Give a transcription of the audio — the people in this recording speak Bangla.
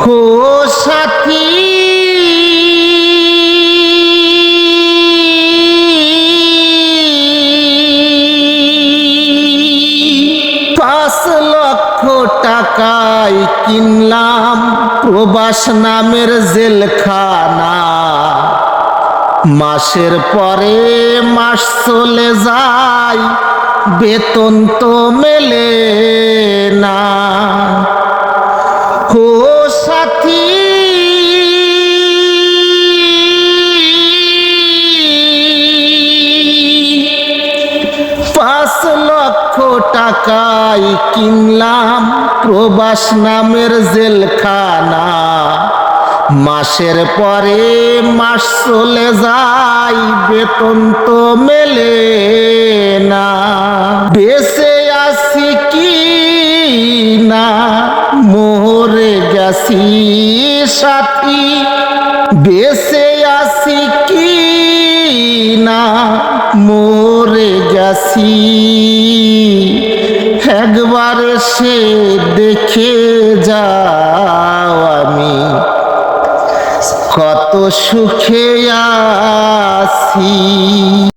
খো সাথী টাকায় কিনলাম প্রবাস নামের জেলখানা। মাসের পরে মাস চলে যায়, বেতন তো মেলে না। ও সাথী টাকায় কিনলাম প্রবাস নামের জেলখানা। মাসের পরে মাস চলে যায়, বেতন তো মেলে না। বেঁচে আছি কি না মরে গেছি সাথী, বেঁচে আছি কি না মরে গেছি। একবার সে দেখে যাও আমি কত সুখে আছি।